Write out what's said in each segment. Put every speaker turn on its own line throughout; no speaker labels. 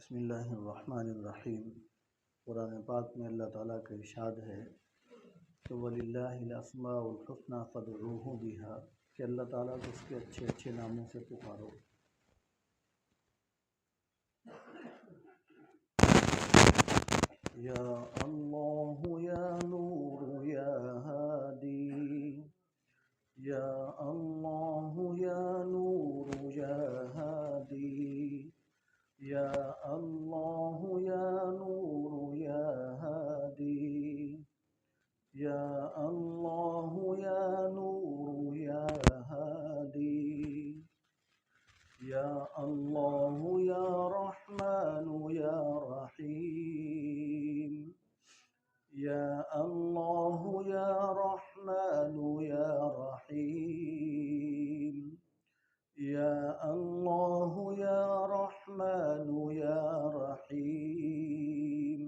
بسم اللہ الرحمن الرحیم۔ قرآن پاک میں اللہ تعالیٰ کا ارشاد ہے کہ وَلِلَّهِ الْأَسْمَاءُ الْحُسْنَىٰ فَادْعُوهُ بِهَا، کہ اللہ تعالیٰ کو اس کے اچھے اچھے ناموں سے پکارو۔ یا اللہ یا نور یا ہادی، یا اللہ یا نور یا ہادی، یا اللہ یا نور یا ہادی، یا اللہ یا نور یا ہادی، یا اللہ یا رحمن یا رحیم، یا اللہ یا رحمن یا رحیم، یا اللہ یا رحمن یا رحیم،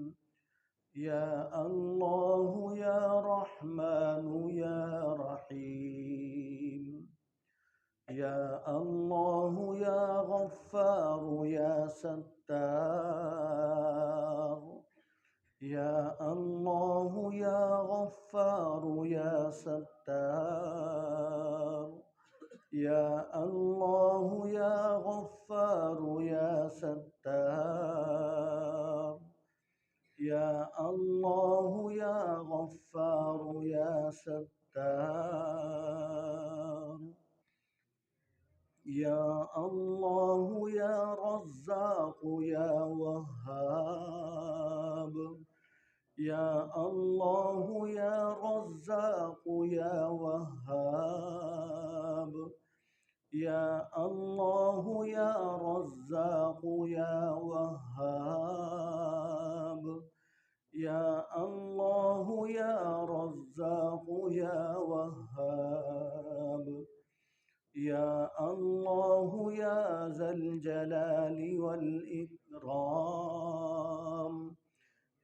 یا اللہ یا رحمن یا رحیم، یا اللہ یا غفار یا ستار، یا اللہ یا غفار یا ستار، یا اللہ یا غفار یا ستار، یا اللہ یا غفار یا ستار، یا اللہ یا رزاق یا وہاب، یا اللہ یا رزاق یا وہاب، یا اللہ یا رزاق یا وہاب، یا اللہ یا رزاق یا وہاب، یا اللہ یا ذا الجلال والإکرام،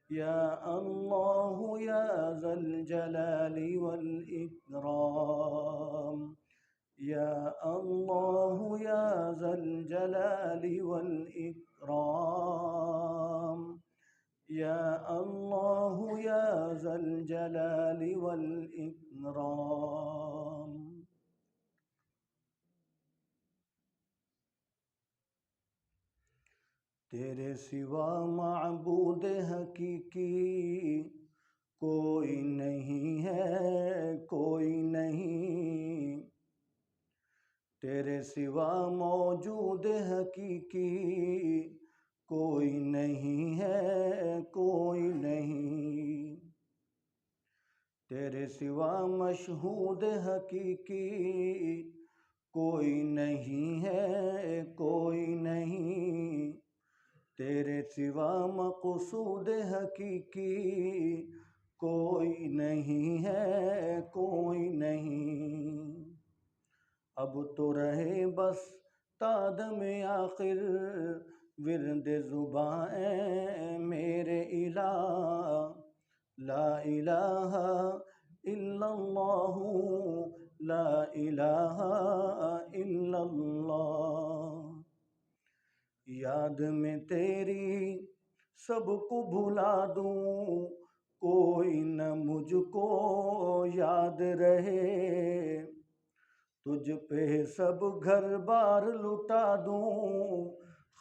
یا اللہ یا ذا الجلال والإکرام، یا اللہ یا ذا الجلال والإکرام، یا اللہ یا ذا الجلال والإکرام۔ تیرے سوا معبود حقیقی کوئی نہیں ہے، کوئی نہیں، تیرے سوا موجود حقیقی کوئی نہیں ہے، کوئی نہیں، تیرے سوا مشہود حقیقی کوئی نہیں ہے، کوئی نہیں، تیرے سوا مقصود حقیقی کوئی نہیں ہے، کوئی نہیں۔ اب تو رہے بس تادم آخر ورد زباں اے میرے الہ، لا الہ الا اللہ، لا الہ الا اللہ۔ یاد میں تیری سب کو بھلا دوں، کوئی نہ مجھ کو یاد رہے، تجھ پہ سب گھر بار لٹا دوں،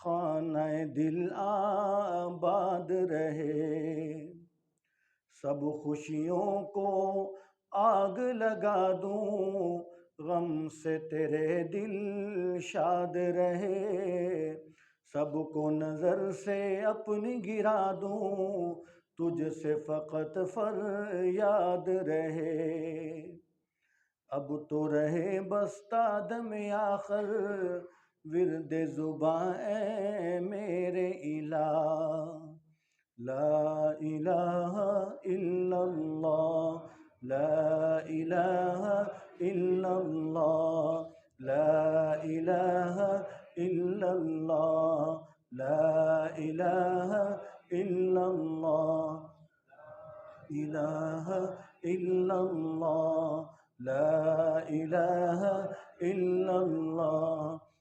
خانہ دل آباد رہے، سب خوشیوں کو آگ لگا دوں، غم سے تیرے دل شاد رہے، سب کو نظر سے اپنی گرا دوں، تجھ سے فقط فریاد رہے۔ اب تو رہے بس تادم آخر ورد زباں اے میرے الہ، لا الہ الا اللہ، لا الہ الا اللہ، لا الہ الا اللہ، لا الہ الا اللہ، الہ الا اللہ، لا الہ الا اللہ،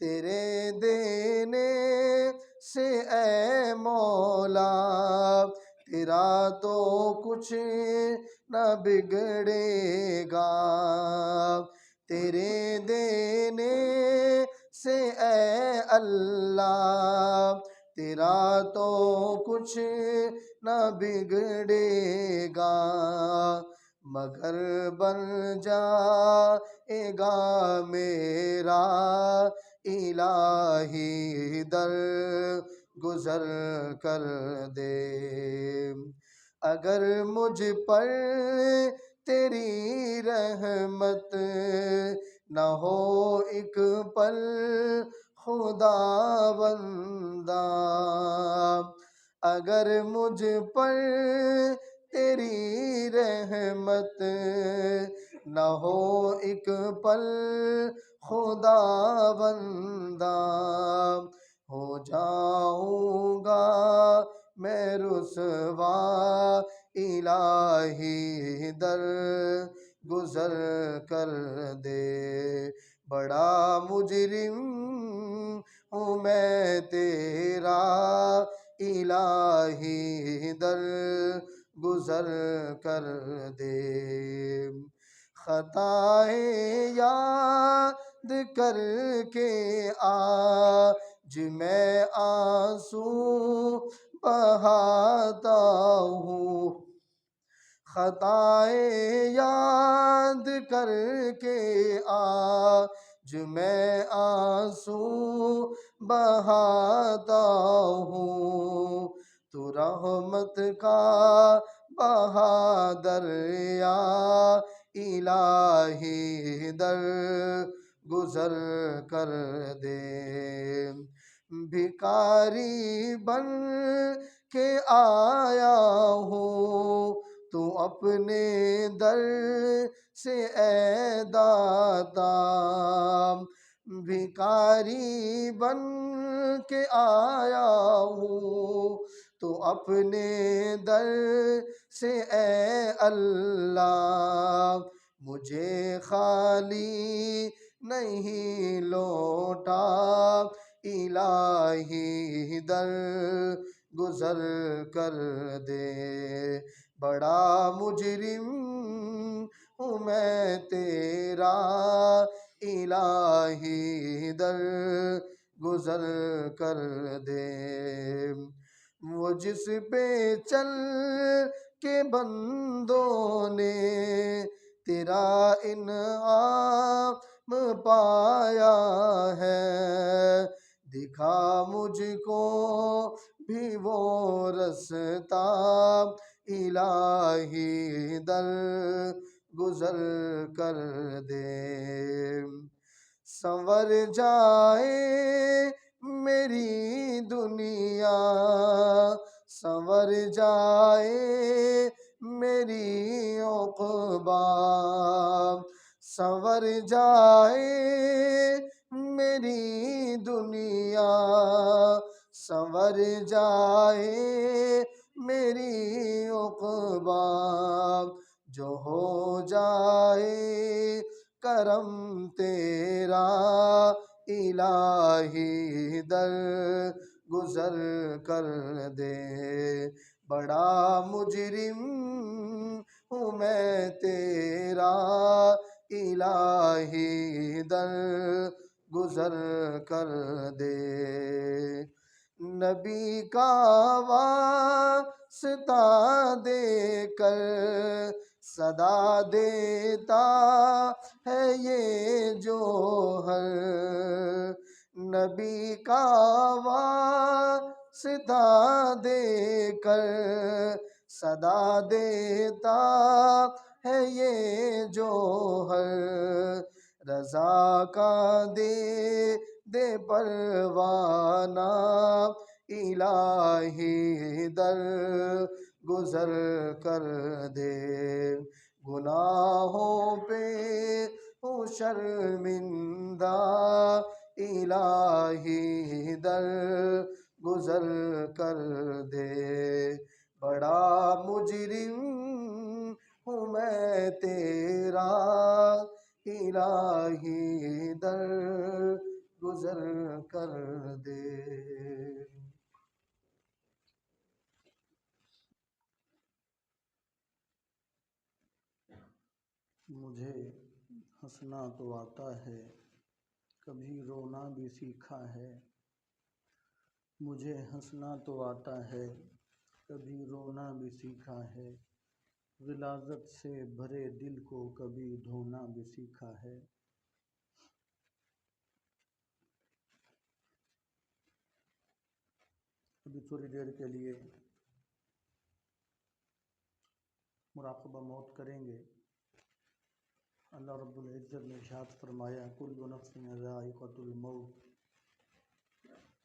تیرے دینے سے اے مولا تیرا تو کچھ نہ بگڑے گا، تیرے دینے سے اے اللہ تیرا تو کچھ نہ بگڑے گا، مگر بن جائے گا میرا الہی در گزر کر دے، اگر مجھ پر تیری رحمت نہ ہو ایک پل خدا بندہ، اگر مجھ پر تیری رحمت نہ ہو ایک پل خدا بندہ، ہو جاؤں گا میں رسوا الہی در گزر کر دے، بڑا مجرم ہوں میں تیرا الہی در گزر کر دے، خطائیں یاد کر کے آج میں آنسو بہاتا ہوں، خطائیں یاد کر کے آج میں آنسو بہاتا ہوں، تو رحمت کا بہا دریا الہی در گزر کر دے، بھکاری بن کے آیا ہوں تو اپنے در سے اے داتا، بھکاری بن کے آیا ہوں تو اپنے در سے اے اللہ، مجھے خالی نہیں لوٹا الہی در گزر کر دے، بڑا مجرم ہوں میں تیرا الہی در گزر کر دے، وہ جس پہ چل کے بندوں نے تیرا انعام پایا ہے، دکھا مجھ کو بھی وہ رستہ الہی در گزر کر دے، سنور جائے میری دنیا سنور جائے میری عقبا، سنور جائے میری دنیا سنور جائے میری عقبا، جو ہو جائے کرم تیرا الہی در گزر کر دے، بڑا مجرم ہوں میں تیرا الہی در گزر کر دے، نبی کا واسطہ دے کر صدا دیتا ہے یہ جوہر، نبی کا واسطہ دے کر صدا دیتا ہے یہ جوہر، رضا کا دے پروانہ الہی در گزر کر دے، گناہوں پہ ہوں شرمندہ الہی در گزر کر دے، بڑا مجرم ہوں میں تیرا الہی در گزر
مجھے ہنسنا تو آتا ہے، کبھی رونا بھی سیکھا ہے۔ مجھے ہنسنا تو آتا ہے، کبھی رونا بھی سیکھا ہے۔ غلاظت سے بھرے دل کو کبھی دھونا بھی سیکھا ہے۔ ابھی تھوڑی دیر کے لیے مراقبہ موت کریں گے۔ اللہ رب العزت نے ارشاد فرمایا کل نفس ذائقۃ الموت۔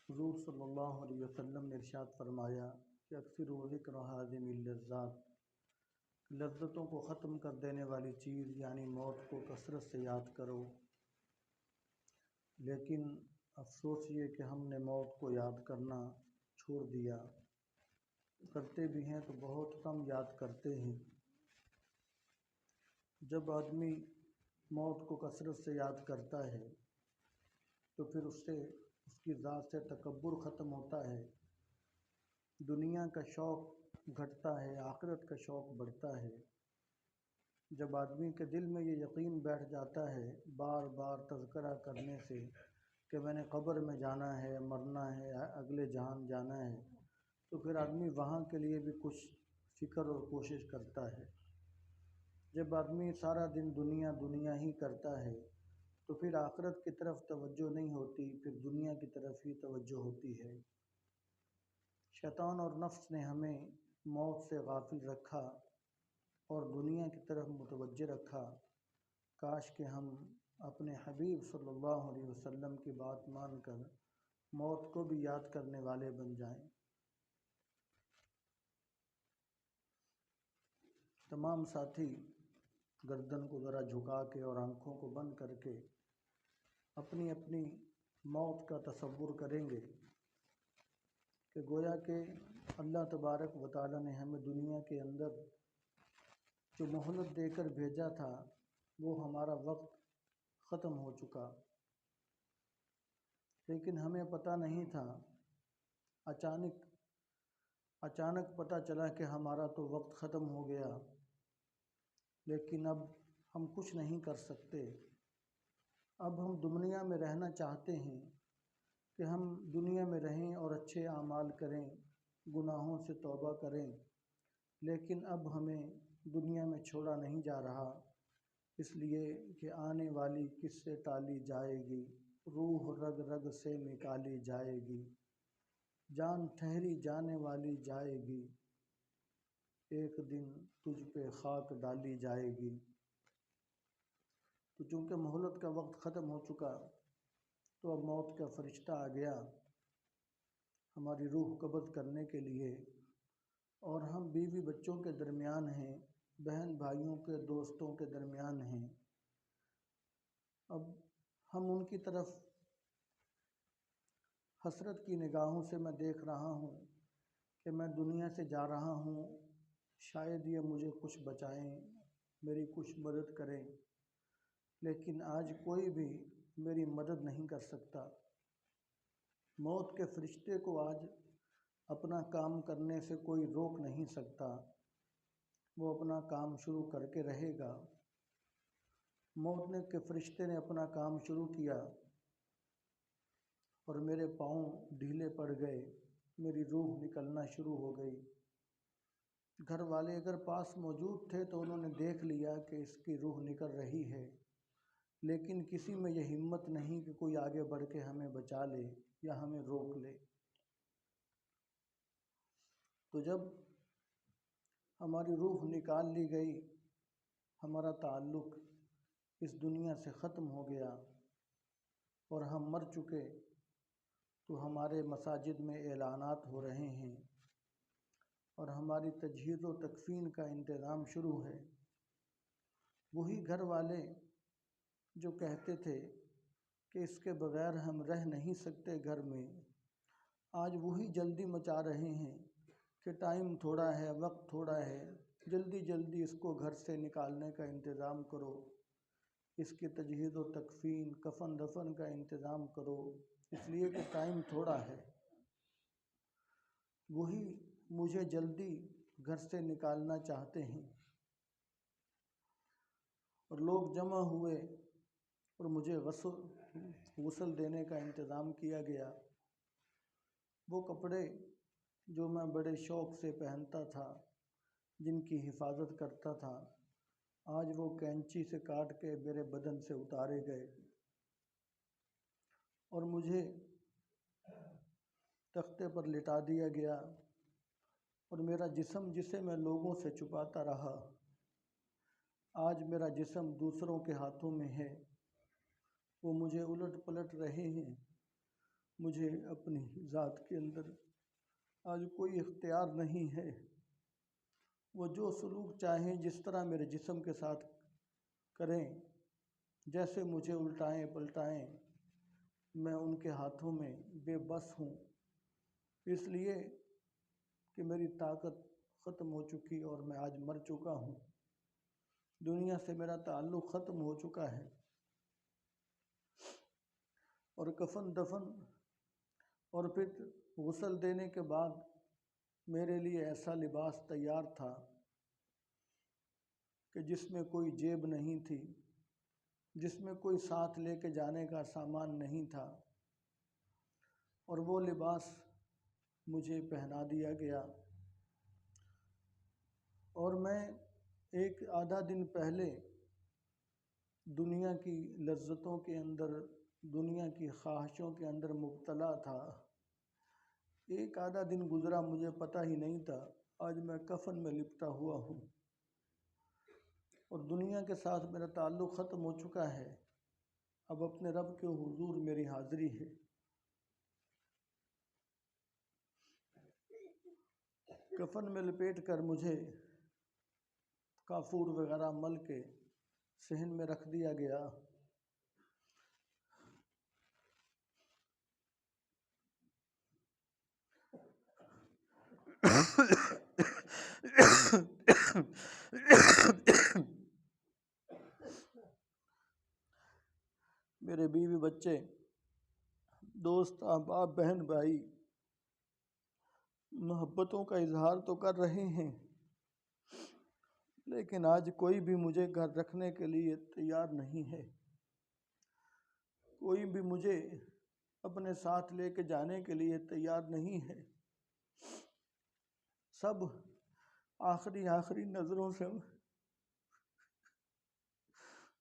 حضور صلی اللہ علیہ وسلم نے ارشاد فرمایا کہ اکثر ذکر ہاضم اللذات، لذتوں کو ختم کر دینے والی چیز یعنی موت کو کثرت سے یاد کرو۔ لیکن افسوس یہ کہ ہم نے موت کو یاد کرنا چھوڑ دیا، کرتے بھی ہیں تو بہت کم یاد کرتے ہیں۔ جب آدمی موت کو کثرت سے یاد کرتا ہے تو پھر اس کی ذات سے تکبر ختم ہوتا ہے، دنیا کا شوق گھٹتا ہے، آخرت کا شوق بڑھتا ہے۔ جب آدمی کے دل میں یہ یقین بیٹھ جاتا ہے بار بار تذکرہ کرنے سے کہ میں نے قبر میں جانا ہے، مرنا ہے، اگلے جہان جانا ہے، تو پھر آدمی وہاں کے لیے بھی کچھ فکر اور کوشش کرتا ہے۔ جب آدمی سارا دن دنیا دنیا ہی کرتا ہے تو پھر آخرت کی طرف توجہ نہیں ہوتی، پھر دنیا کی طرف ہی توجہ ہوتی ہے۔ شیطان اور نفس نے ہمیں موت سے غافل رکھا اور دنیا کی طرف متوجہ رکھا۔ کاش کہ ہم اپنے حبیب صلی اللہ علیہ وسلم کی بات مان کر موت کو بھی یاد کرنے والے بن جائیں۔ تمام ساتھی گردن کو ذرا جھکا کے اور آنکھوں کو بند کر کے اپنی اپنی موت کا تصور کریں گے کہ گویا کہ اللہ تبارک و تعالی نے ہمیں دنیا کے اندر جو مہلت دے کر بھیجا تھا وہ ہمارا وقت ختم ہو چکا، لیکن ہمیں پتہ نہیں تھا۔ اچانک پتہ چلا کہ ہمارا تو وقت ختم ہو گیا، لیکن اب ہم کچھ نہیں کر سکتے۔ اب ہم دنیا میں رہنا چاہتے ہیں کہ ہم دنیا میں رہیں اور اچھے اعمال کریں، گناہوں سے توبہ کریں، لیکن اب ہمیں دنیا میں چھوڑا نہیں جا رہا، اس لیے کہ آنے والی کس سے ٹالی جائے گی، روح رگ رگ سے نکالی جائے گی، جان ٹھہری جانے والی جائے گی، ایک دن تجھ پہ خاک ڈالی جائے گی۔ تو چونکہ مہلت کا وقت ختم ہو چکا تو اب موت کا فرشتہ آ گیا ہماری روح قبض کرنے کے لیے، اور ہم بیوی بچوں کے درمیان ہیں، بہن بھائیوں کے دوستوں کے درمیان ہیں۔ اب ہم ان کی طرف حسرت کی نگاہوں سے میں دیکھ رہا ہوں کہ میں دنیا سے جا رہا ہوں، شاید یہ مجھے کچھ بچائیں، میری کچھ مدد کریں، لیکن آج کوئی بھی میری مدد نہیں کر سکتا۔ موت کے فرشتے کو آج اپنا کام کرنے سے کوئی روک نہیں سکتا، وہ اپنا کام شروع کر کے رہے گا۔ موت کے فرشتے نے اپنا کام شروع کیا اور میرے پاؤں ڈھیلے پڑ گئے، میری روح نکلنا شروع ہو گئی۔ گھر والے اگر پاس موجود تھے تو انہوں نے دیکھ لیا کہ اس کی روح نکل رہی ہے، لیکن کسی میں یہ ہمت نہیں کہ کوئی آگے بڑھ کے ہمیں بچا لے یا ہمیں روک لے۔ تو جب ہماری روح نکال لی گئی، ہمارا تعلق اس دنیا سے ختم ہو گیا اور ہم مر چکے، تو ہمارے مساجد میں اعلانات ہو رہے ہیں اور ہماری تجہیز و تکفین کا انتظام شروع ہے۔ وہی گھر والے جو کہتے تھے کہ اس کے بغیر ہم رہ نہیں سکتے گھر میں، آج وہی جلدی مچا رہے ہیں کہ ٹائم تھوڑا ہے، وقت تھوڑا ہے، جلدی جلدی اس کو گھر سے نکالنے کا انتظام کرو، اس کی تجہیز و تکفین، کفن دفن کا انتظام کرو، اس لیے کہ ٹائم تھوڑا ہے۔ وہی مجھے جلدی گھر سے نکالنا چاہتے ہیں اور لوگ جمع ہوئے اور مجھے غسل دینے کا انتظام کیا گیا۔ وہ کپڑے جو میں بڑے شوق سے پہنتا تھا، جن کی حفاظت کرتا تھا، آج وہ کینچی سے کاٹ کے میرے بدن سے اتارے گئے اور مجھے تختے پر لٹا دیا گیا، اور میرا جسم جسے میں لوگوں سے چھپاتا رہا، آج میرا جسم دوسروں کے ہاتھوں میں ہے۔ وہ مجھے الٹ پلٹ رہے ہیں۔ مجھے اپنی ذات کے اندر آج کوئی اختیار نہیں ہے۔ وہ جو سلوک چاہیں جس طرح میرے جسم کے ساتھ کریں، جیسے مجھے الٹائیں پلٹائیں، میں ان کے ہاتھوں میں بے بس ہوں، اس لیے کہ میری طاقت ختم ہو چکی اور میں آج مر چکا ہوں۔ دنیا سے میرا تعلق ختم ہو چکا ہے، اور کفن دفن اور پھر غسل دینے کے بعد میرے لیے ایسا لباس تیار تھا کہ جس میں کوئی جیب نہیں تھی، جس میں کوئی ساتھ لے کے جانے کا سامان نہیں تھا، اور وہ لباس مجھے پہنا دیا گیا۔ اور میں ایک آدھا دن پہلے دنیا کی لذتوں کے اندر، دنیا کی خواہشوں کے اندر مبتلا تھا۔ ایک آدھا دن گزرا، مجھے پتہ ہی نہیں تھا، آج میں کفن میں لپٹا ہوا ہوں، اور دنیا کے ساتھ میرا تعلق ختم ہو چکا ہے۔ اب اپنے رب کے حضور میری حاضری ہے۔ کفن میں لپیٹ کر مجھے کافور وغیرہ مل کے صحن میں رکھ دیا گیا۔ میرے بیوی بچے، دوست احباب، بہن بھائی محبتوں کا اظہار تو کر رہے ہیں، لیکن آج کوئی بھی مجھے گھر رکھنے کے لیے تیار نہیں ہے۔ کوئی بھی مجھے اپنے ساتھ لے کے جانے کے لیے تیار نہیں ہے۔ سب آخری نظروں سے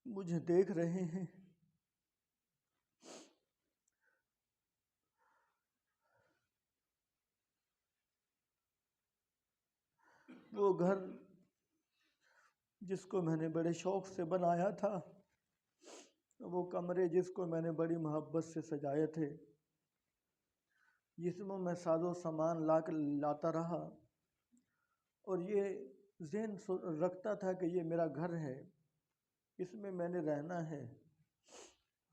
مجھے دیکھ رہے ہیں۔ وہ گھر جس کو میں نے بڑے شوق سے بنایا تھا، وہ کمرے جس کو میں نے بڑی محبت سے سجائے تھے، جس میں میں ساز و سامان لاتا رہا اور یہ ذہن رکھتا تھا کہ یہ میرا گھر ہے، اس میں نے رہنا ہے۔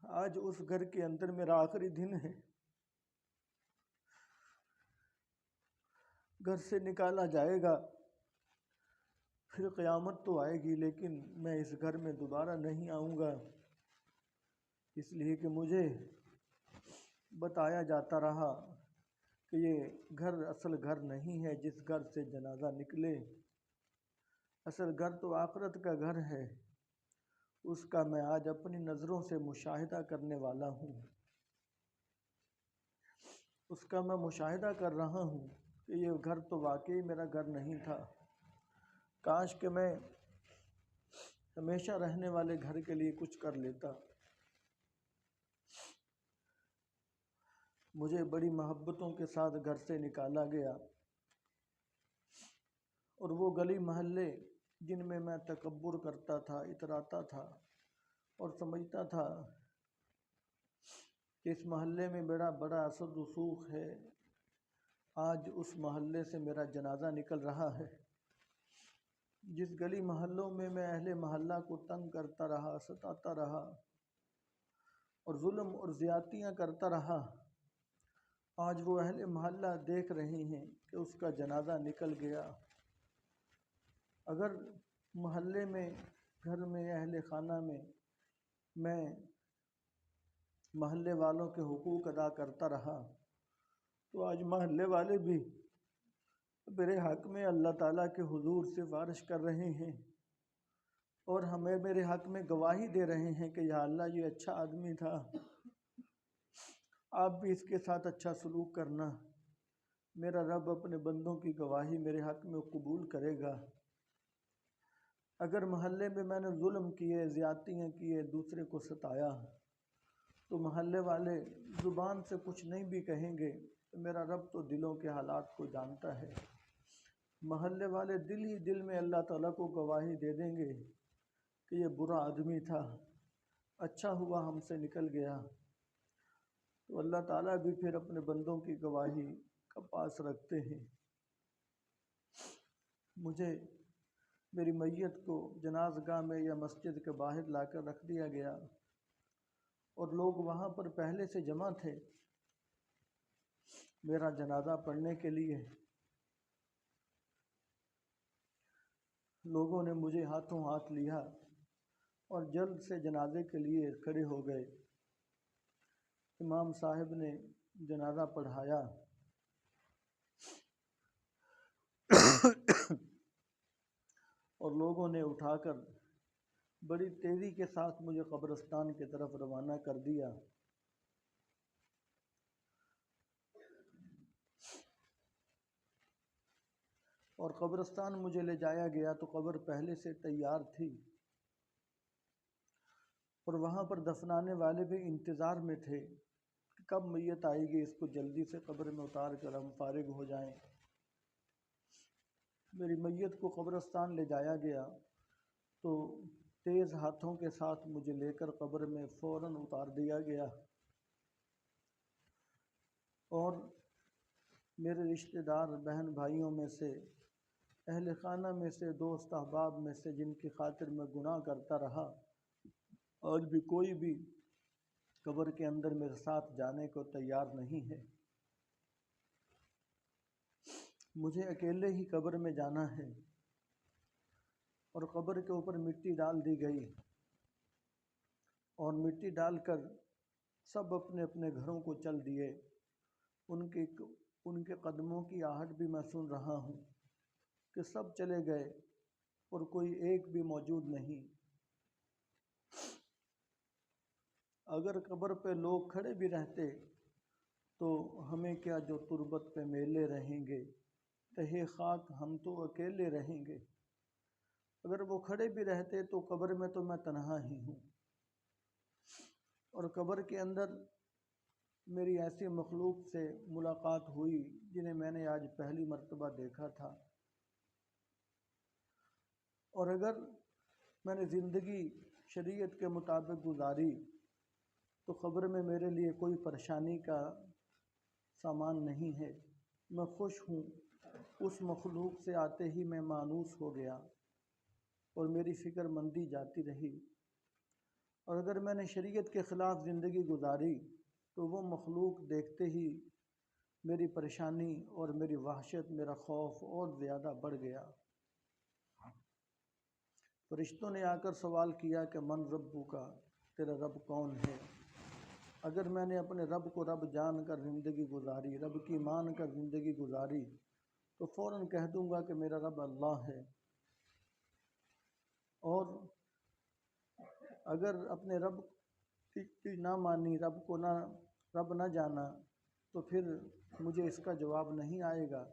آج اس گھر کے اندر میرا آخری دن ہے۔ گھر سے نکالا جائے گا، پھر قیامت تو آئے گی، لیکن میں اس گھر میں دوبارہ نہیں آؤں گا، اس لیے کہ مجھے بتایا جاتا رہا کہ یہ گھر اصل گھر نہیں ہے جس گھر سے جنازہ نکلے۔ اصل گھر تو آخرت کا گھر ہے، اس کا میں آج اپنی نظروں سے مشاہدہ کرنے والا ہوں۔ اس کا میں مشاہدہ کر رہا ہوں کہ یہ گھر تو واقعی میرا گھر نہیں تھا۔ کاش کہ میں ہمیشہ رہنے والے گھر کے لیے کچھ کر لیتا۔ مجھے بڑی محبتوں کے ساتھ گھر سے نکالا گیا، اور وہ گلی محلے جن میں تکبر کرتا تھا، اتراتا تھا اور سمجھتا تھا کہ اس محلے میں بڑا اثر رسوخ ہے، آج اس محلے سے میرا جنازہ نکل رہا ہے۔ جس گلی محلوں میں اہل محلہ کو تنگ کرتا رہا، ستاتا رہا اور ظلم اور زیادتیاں کرتا رہا، آج وہ اہل محلہ دیکھ رہے ہیں کہ اس کا جنازہ نکل گیا۔ اگر محلے میں، گھر میں، اہل خانہ میں محلے والوں کے حقوق ادا کرتا رہا، تو آج محلے والے بھی میرے حق میں اللہ تعالیٰ کے حضور سفارش کر رہے ہیں، اور ہمیں میرے حق میں گواہی دے رہے ہیں کہ یا اللہ یہ اچھا آدمی تھا، آپ بھی اس کے ساتھ اچھا سلوک کرنا، میرا رب اپنے بندوں کی گواہی میرے حق میں قبول کرے گا۔ اگر محلے میں میں نے ظلم کیے، زیادتیاں کیے، دوسرے کو ستایا، تو محلے والے زبان سے کچھ نہیں بھی کہیں گے، تو میرا رب تو دلوں کے حالات کو جانتا ہے۔ محلے والے دل ہی دل میں اللہ تعالیٰ کو گواہی دے دیں گے کہ یہ برا آدمی تھا، اچھا ہوا ہم سے نکل گیا، تو اللہ تعالیٰ بھی پھر اپنے بندوں کی گواہی کا پاس رکھتے ہیں۔ مجھے میری میت کو جنازگاہ میں یا مسجد کے باہر لا کر رکھ دیا گیا، اور لوگ وہاں پر پہلے سے جمع تھے میرا جنازہ پڑھنے کے لیے۔ لوگوں نے مجھے ہاتھوں ہاتھ لیا اور جلد سے جنازے کے لیے کھڑے ہو گئے۔ امام صاحب نے جنازہ پڑھایا اور لوگوں نے اٹھا کر بڑی تیزی کے ساتھ مجھے قبرستان کی طرف روانہ کر دیا۔ اور قبرستان مجھے لے جایا گیا تو قبر پہلے سے تیار تھی، اور وہاں پر دفنانے والے بھی انتظار میں تھے کہ کب میت آئے گی، اس کو جلدی سے قبر میں اتار کر ہم فارغ ہو جائیں۔ میری میت کو قبرستان لے جایا گیا تو تیز ہاتھوں کے ساتھ مجھے لے کر قبر میں فوراً اتار دیا گیا، اور میرے رشتہ دار بہن بھائیوں میں سے، اہل خانہ میں سے، دوست احباب میں سے جن کی خاطر میں گناہ کرتا رہا، آج بھی کوئی بھی قبر کے اندر میرے ساتھ جانے کو تیار نہیں ہے۔ مجھے اکیلے ہی قبر میں جانا ہے، اور قبر کے اوپر مٹی ڈال دی گئی، اور مٹی ڈال کر سب اپنے اپنے گھروں کو چل دیے۔ ان کے قدموں کی آہٹ بھی میں سن رہا ہوں کہ سب چلے گئے اور کوئی ایک بھی موجود نہیں۔ اگر قبر پہ لوگ کھڑے بھی رہتے تو ہمیں کیا جو تربت پہ میلے رہیں گے، تہے خاک ہم تو اکیلے رہیں گے۔ اگر وہ کھڑے بھی رہتے تو قبر میں تو میں تنہا ہی ہوں، اور قبر کے اندر میری ایسی مخلوق سے ملاقات ہوئی جنہیں میں نے آج پہلی مرتبہ دیکھا تھا۔ اور اگر میں نے زندگی شریعت کے مطابق گزاری تو قبر میں میرے لیے کوئی پریشانی کا سامان نہیں ہے، میں خوش ہوں۔ اس مخلوق سے آتے ہی میں مانوس ہو گیا اور میری فکر مندی جاتی رہی، اور اگر میں نے شریعت کے خلاف زندگی گزاری تو وہ مخلوق دیکھتے ہی میری پریشانی اور میری وحشت، میرا خوف اور زیادہ بڑھ گیا۔ فرشتوں نے آ کر سوال کیا کہ من ربو کا، تیرا رب کون ہے؟ اگر میں نے اپنے رب کو رب جان کر زندگی گزاری، رب کی مان کر زندگی گزاری، تو فوراً کہہ دوں گا کہ میرا رب اللہ ہے۔ اور اگر اپنے رب کی نہ مانی، رب نہ جانا، تو پھر مجھے اس کا جواب نہیں آئے گا،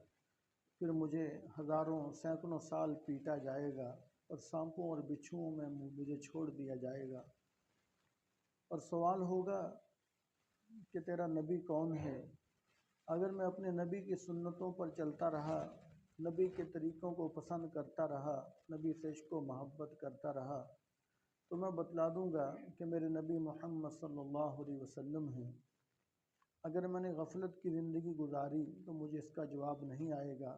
پھر مجھے ہزاروں سینکڑوں سال پیٹا جائے گا، اور سانپوں اور بچھوؤں میں مجھے چھوڑ دیا جائے گا، اور سوال ہوگا کہ تیرا نبی کون ہے؟ اگر میں اپنے نبی کی سنتوں پر چلتا رہا، نبی کے طریقوں کو پسند کرتا رہا، نبی سے عشق و محبت کرتا رہا، تو میں بتلا دوں گا کہ میرے نبی محمد صلی اللہ علیہ وسلم ہیں۔ اگر میں نے غفلت کی زندگی گزاری تو مجھے اس کا جواب نہیں آئے گا،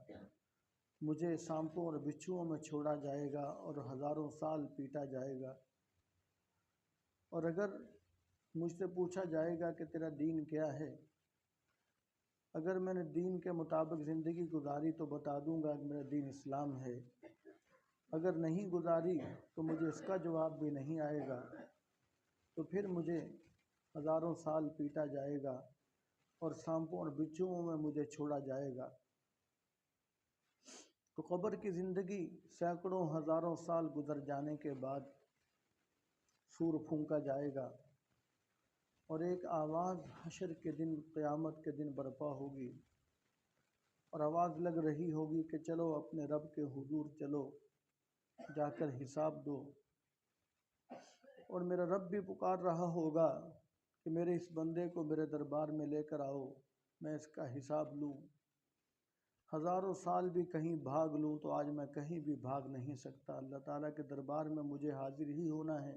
مجھے سانپوں اور بچھوؤں میں چھوڑا جائے گا اور ہزاروں سال پیٹا جائے گا۔ اور اگر مجھ سے پوچھا جائے گا کہ تیرا دین کیا ہے، اگر میں نے دین کے مطابق زندگی گزاری تو بتا دوں گا کہ میرا دین اسلام ہے۔ اگر نہیں گزاری تو مجھے اس کا جواب بھی نہیں آئے گا، تو پھر مجھے ہزاروں سال پیٹا جائے گا اور سانپوں اور بچھوؤں میں مجھے چھوڑا جائے گا۔ تو قبر کی زندگی سینکڑوں ہزاروں سال گزر جانے کے بعد سور پھونکا جائے گا اور ایک آواز حشر کے دن، قیامت کے دن برپا ہوگی، اور آواز لگ رہی ہوگی کہ چلو اپنے رب کے حضور چلو، جا کر حساب دو۔ اور میرا رب بھی پکار رہا ہوگا کہ میرے اس بندے کو میرے دربار میں لے کر آؤ، میں اس کا حساب لوں۔ ہزاروں سال بھی کہیں بھاگ لوں تو آج میں کہیں بھی بھاگ نہیں سکتا، اللہ تعالیٰ کے دربار میں مجھے حاضر ہی ہونا ہے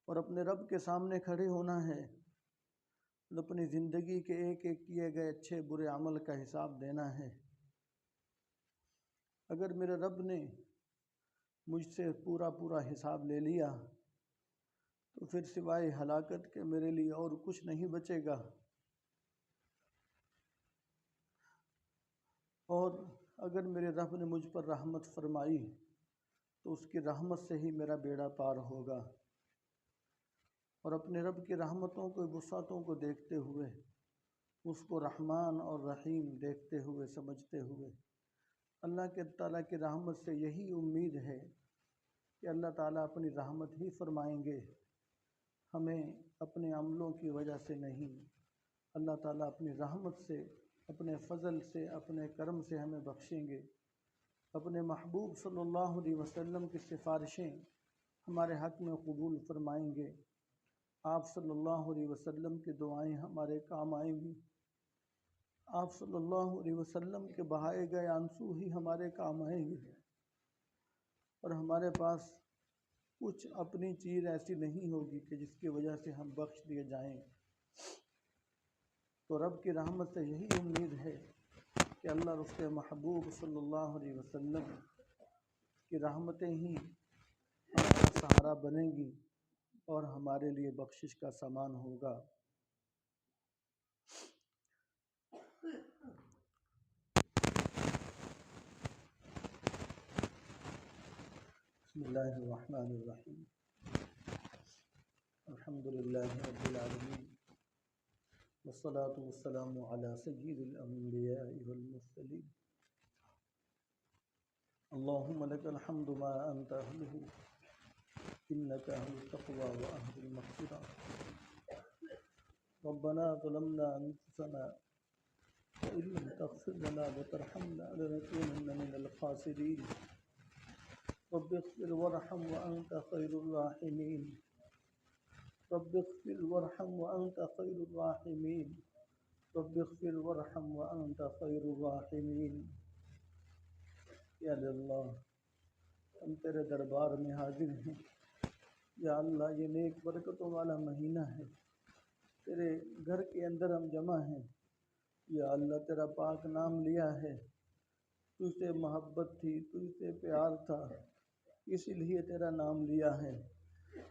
اور اپنے رب کے سامنے کھڑے ہونا ہے، اپنی زندگی کے ایک ایک کیے گئے اچھے برے عمل کا حساب دینا ہے۔ اگر میرے رب نے مجھ سے پورا حساب لے لیا تو پھر سوائے ہلاکت کے میرے لیے اور کچھ نہیں بچے گا، اور اگر میرے رب نے مجھ پر رحمت فرمائی تو اس کی رحمت سے ہی میرا بیڑا پار ہوگا۔ اور اپنے رب کی رحمتوں کو، وسعتوں کو دیکھتے ہوئے، اس کو رحمان اور رحیم دیکھتے ہوئے، سمجھتے ہوئے، اللہ کے تعالیٰ کی رحمت سے یہی امید ہے کہ اللہ تعالیٰ اپنی رحمت ہی فرمائیں گے، ہمیں اپنے عملوں کی وجہ سے نہیں، اللہ تعالیٰ اپنی رحمت سے، اپنے فضل سے، اپنے کرم سے ہمیں بخشیں گے، اپنے محبوب صلی اللہ علیہ وسلم کی سفارشیں ہمارے حق میں قبول فرمائیں گے، آپ صلی اللہ علیہ وسلم کی دعائیں ہمارے کام آئیں گی، آپ صلی اللہ علیہ وسلم کے بہائے گئے آنسو ہی ہمارے کام آئیں گے، اور ہمارے پاس کچھ اپنی چیز ایسی نہیں ہوگی کہ جس کی وجہ سے ہم بخش دیے جائیں۔ تو رب کی رحمت سے یہی امید ہے کہ اللہ اور اس کے محبوب صلی اللہ علیہ وسلم کی رحمتیں ہی ہمارا سہارا بنیں گی اور ہمارے لیے بخشش کا سامان ہوگا۔ بسم اللہ الرحمن الرحیم، الحمد للہ رب العالمین، والصلاة والسلام علی سید الانبیاء والمرسلین، اللہم لک الحمد ما انت اہلہ انک اہل التقوی واہل المغفرہ، ربنا ظلمنا انفسنا وإن لم تغفر لنا وترحمنا لنكونن من الخاسرين، رب اغفر وارحم وأنت خير الراحمين، رب اغفر وارحم وأنت خير الراحمين، رب اغفر وارحم وأنت خير الراحمين۔ یا اللہ، ہم تیرے دربار میں حاضر ہیں، یا اللہ یہ نیک برکتوں والا مہینہ ہے، تیرے گھر کے اندر ہم جمع ہیں، یا اللہ تیرا پاک نام لیا ہے، تجھ سے محبت تھی، تجھ سے پیار تھا، اسی لیے تیرا نام لیا ہے،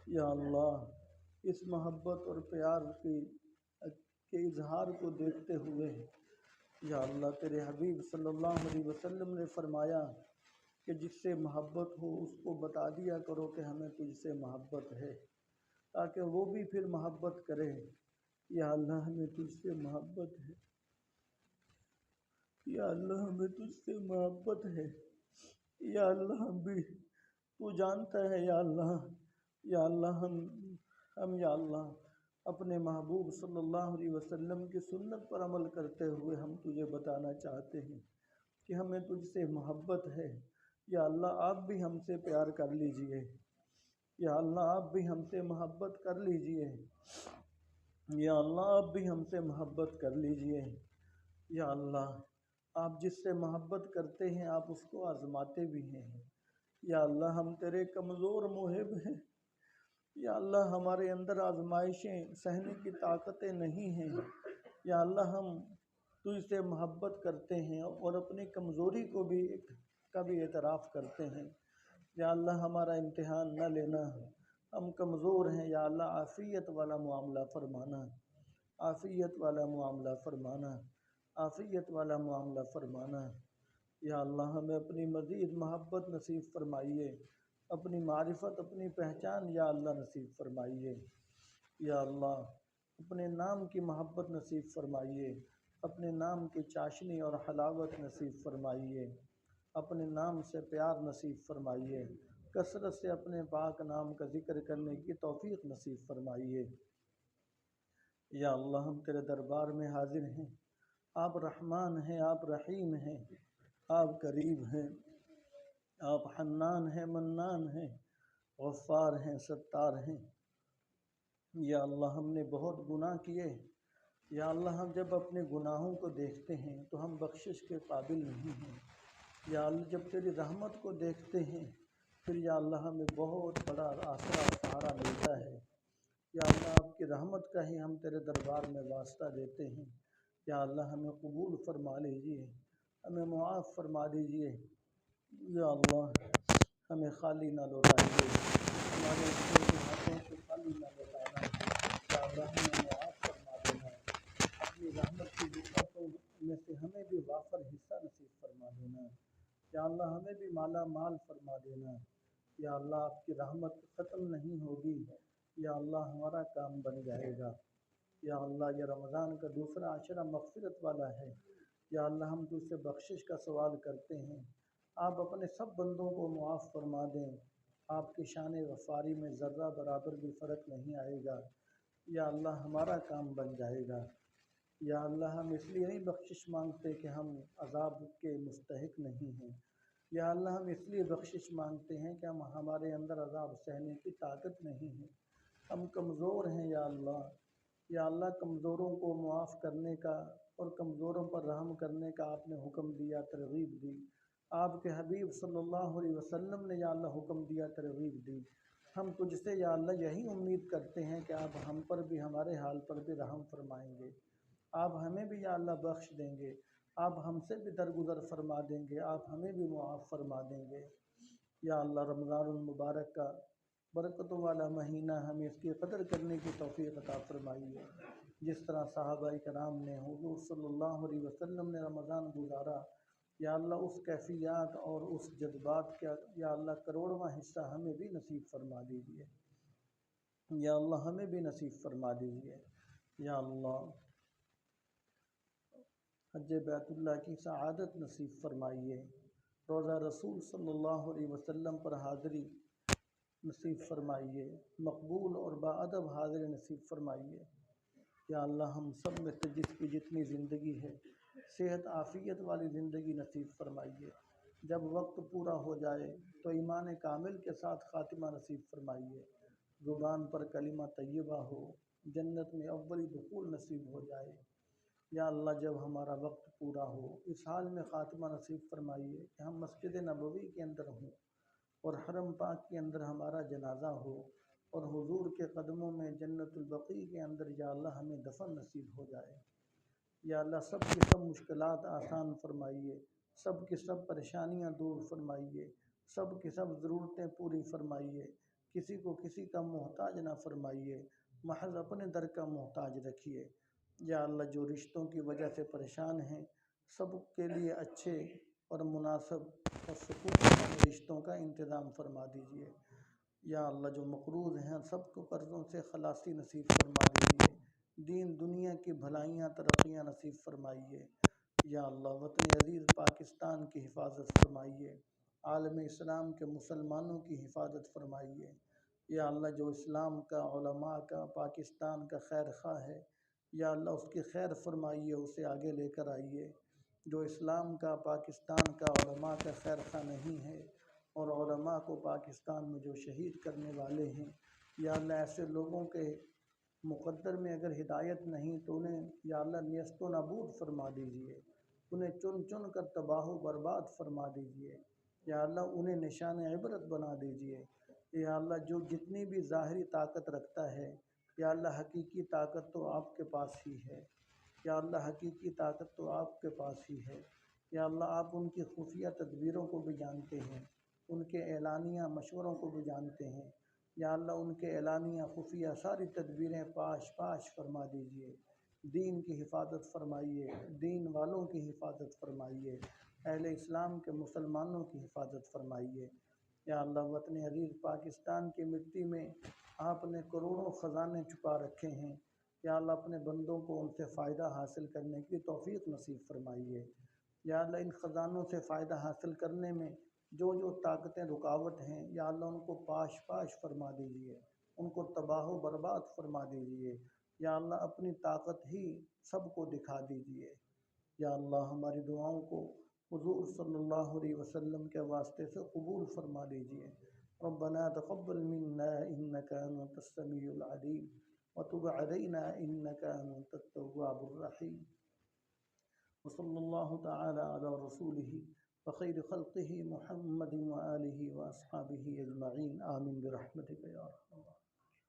یا اللہ اس محبت اور پیار کے اظہار کو دیکھتے ہوئے، یا اللہ تیرے حبیب صلی اللہ علیہ وسلم نے فرمایا کہ جس سے محبت ہو اس کو بتا دیا کرو کہ ہمیں تجھ سے محبت ہے، تاکہ وہ بھی پھر محبت کرے۔ یا اللہ ہمیں تجھ سے محبت ہے، یا اللہ ہمیں تجھ سے محبت ہے، یا اللہ ہم بھی تو جانتا ہے، یا اللہ، یا اللہ ہم یا اللہ اپنے محبوب صلی اللہ علیہ وسلم کی سنت پر عمل کرتے ہوئے ہم تجھے بتانا چاہتے ہیں کہ ہمیں تجھ سے محبت ہے، یا اللہ آپ بھی ہم سے پیار کر لیجئے، یا اللہ آپ بھی ہم سے محبت کر لیجئے، یا اللہ آپ بھی ہم سے محبت کر لیجئے، یا اللہ آپ جس سے محبت کرتے ہیں آپ اس کو آزماتے بھی ہیں، یا اللہ ہم تیرے کمزور محب ہیں، یا اللہ ہمارے اندر آزمائشیں سہنے کی طاقتیں نہیں ہیں، یا اللہ ہم تجھ سے محبت کرتے ہیں اور اپنی کمزوری کو بھی اعتراف کرتے ہیں، یا اللہ ہمارا امتحان نہ لینا، ہم کمزور ہیں، یا اللہ عافیت والا معاملہ فرمانا، عافیت والا معاملہ فرمانا، عافیت والا معاملہ فرمانا، یا اللہ ہمیں اپنی مزید محبت نصیب فرمائیے، اپنی معرفت، اپنی پہچان یا اللہ نصیب فرمائیے، یا اللہ اپنے نام کی محبت نصیب فرمائیے، اپنے نام کی چاشنی اور حلاوت نصیب فرمائیے، اپنے نام سے پیار نصیب فرمائیے، کثرت سے اپنے پاک نام کا ذکر کرنے کی توفیق نصیب فرمائیے۔ یا اللہ ہم تیرے دربار میں حاضر ہیں، آپ رحمان ہیں، آپ رحیم ہیں، آپ قریب ہیں، آپ حنان ہیں، منان ہیں، غفار ہیں، ستار ہیں۔ یا اللہ ہم نے بہت گناہ کیے، یا اللہ ہم جب اپنے گناہوں کو دیکھتے ہیں تو ہم بخشش کے قابل نہیں ہیں۔ یا اللہ جب تیری رحمت کو دیکھتے ہیں پھر یا اللہ ہمیں بہت بڑا آسرا سہارا ملتا ہے۔ یا اللہ آپ کی رحمت کا ہی ہم تیرے دربار میں واسطہ دیتے ہیں۔ یا اللہ ہمیں قبول فرما لیجیے، ہمیں معاف فرما دیجیے۔ یا اللہ ہمیں خالی نہ لوٹائیے، ہمارے ہاتھوں سے خالی نہ لوٹانا۔ یا اللہ ہمیں معاف فرما دینا، اپنی رحمت کی نعمتوں میں سے ہمیں بھی وافر حصہ نصیب فرما دینا۔ یا اللہ ہمیں بھی مالا مال فرما دینا۔ یا اللہ آپ کی رحمت ختم نہیں ہوگی، یا اللہ ہمارا کام بن جائے گا۔ یا اللہ یہ رمضان کا دوسرا عشرہ مغفرت والا ہے، یا اللہ ہم تجھ سے بخشش کا سوال کرتے ہیں، آپ اپنے سب بندوں کو معاف فرما دیں، آپ کی شان غفاری میں ذرہ برابر بھی فرق نہیں آئے گا۔ یا اللہ ہمارا کام بن جائے گا۔ یا اللہ ہم اس لیے نہیں بخشش مانگتے کہ ہم عذاب کے مستحق نہیں ہیں، یا اللہ ہم اس لیے بخشش مانگتے ہیں کہ ہمارے اندر عذاب سہنے کی طاقت نہیں ہے، ہم کمزور ہیں۔ یا اللہ، یا اللہ کمزوروں کو معاف کرنے کا اور کمزوروں پر رحم کرنے کا آپ نے حکم دیا، ترغیب دی۔ آپ کے حبیب صلی اللہ علیہ وسلم نے یا اللہ حکم دیا، ترغیب دی۔ ہم تجھ سے یا اللہ یہی امید کرتے ہیں کہ آپ ہم پر بھی، ہمارے حال پر بھی رحم فرمائیں گے، آپ ہمیں بھی یا اللہ بخش دیں گے، آپ ہم سے بھی درگزر فرما دیں گے، آپ ہمیں بھی معاف فرما دیں گے۔ یا اللہ رمضان المبارک کا برکتوں والا مہینہ ہمیں اس کی قدر کرنے کی توفیق عطا فرمائیے، جس طرح صحابہ کرام نے، حضور صلی اللہ علیہ وسلم نے رمضان گزارا، یا اللہ اس کیفیات اور اس جذبات کا یا اللہ کروڑواں حصہ ہمیں بھی نصیب فرما دیجیے۔ یا اللہ ہمیں بھی نصیب فرما دیجیے۔ یا اللہ حج بیت اللہ کی سعادت نصیب فرمائیے، روضہ رسول صلی اللہ علیہ وسلم پر حاضری نصیب فرمائیے، مقبول اور باادب حاضری نصیب فرمائیے۔ یا اللہ ہم سب میں سے جس کی جتنی زندگی ہے صحت عافیت والی زندگی نصیب فرمائیے، جب وقت پورا ہو جائے تو ایمان کامل کے ساتھ خاتمہ نصیب فرمائیے، زبان پر کلمہ طیبہ ہو، جنت میں اولی دخول نصیب ہو جائے۔ یا اللہ جب ہمارا وقت پورا ہو اس حال میں خاتمہ نصیب فرمائیے کہ ہم مسجد نبوی کے اندر ہوں اور حرم پاک کے اندر ہمارا جنازہ ہو اور حضور کے قدموں میں جنت البقیع کے اندر یا اللہ ہمیں دفن نصیب ہو جائے۔ یا اللہ سب کی سب مشکلات آسان فرمائیے، سب کی سب پریشانیاں دور فرمائیے، سب کی سب ضرورتیں پوری فرمائیے، کسی کو کسی کا محتاج نہ فرمائیے، محض اپنے در کا محتاج رکھیے۔ یا اللہ جو رشتوں کی وجہ سے پریشان ہیں سب کے لیے اچھے اور مناسب اور سکون والے رشتوں کا انتظام فرما دیجیے۔ یا اللہ جو مقروض ہیں سب کو قرضوں سے خلاصی نصیب فرما دیجیے، دین دنیا کی بھلائیاں ترقیاں نصیب فرمائیے۔ یا اللہ وطن عزیز پاکستان کی حفاظت فرمائیے، عالم اسلام کے مسلمانوں کی حفاظت فرمائیے۔ یا اللہ جو اسلام کا، علماء کا، پاکستان کا خیر خواہ ہے یا اللہ اس کی خیر فرمائیے، اسے آگے لے کر آئیے۔ جو اسلام کا، پاکستان کا، علماء کا خیر خواہ نہیں ہے اور علماء کو پاکستان میں جو شہید کرنے والے ہیں، یا اللہ ایسے لوگوں کے مقدر میں اگر ہدایت نہیں تو انہیں یا اللہ نیست و نابود فرما دیجیے، انہیں چن چن کر تباہ و برباد فرما دیجیے۔ یا اللہ انہیں نشان عبرت بنا دیجیے۔ یا اللہ جو جتنی بھی ظاہری طاقت رکھتا ہے یا اللہ حقیقی طاقت تو آپ کے پاس ہی ہے، یا اللہ حقیقی طاقت تو آپ کے پاس ہی ہے۔ یا اللہ آپ ان کی خفیہ تدبیروں کو بھی جانتے ہیں، ان کے اعلانیہ مشوروں کو بھی جانتے ہیں۔ یا اللہ ان کے اعلانیہ خفیہ ساری تدبیریں پاش پاش فرما دیجیے، دین کی حفاظت فرمائیے، دین والوں کی حفاظت فرمائیے، اہل اسلام کے مسلمانوں کی حفاظت فرمائیے۔ یا اللہ وطن عزیز پاکستان کی مٹی میں آپ نے کروڑوں خزانے چھپا رکھے ہیں، یا اللہ اپنے بندوں کو ان سے فائدہ حاصل کرنے کی توفیق نصیب فرمائیے۔ یا اللہ ان خزانوں سے فائدہ حاصل کرنے میں جو جو طاقتیں رکاوٹ ہیں یا اللہ ان کو پاش پاش فرما دیجیے، ان کو تباہ و برباد فرما دیجیے۔ یا اللہ اپنی طاقت ہی سب کو دکھا دیجیے۔ یا اللہ ہماری دعاؤں کو حضور صلی اللہ علیہ وسلم کے واسطے سے قبول فرما لیجیے۔ ربنا تقبل منا انك انت السميع العليم وتب علينا انك انت التواب الرحيم وصلى الله تعالى على رسوله وخير خلقه محمد وآله وأصحابه أجمعين آمين برحمتك يا أرحم الراحمين۔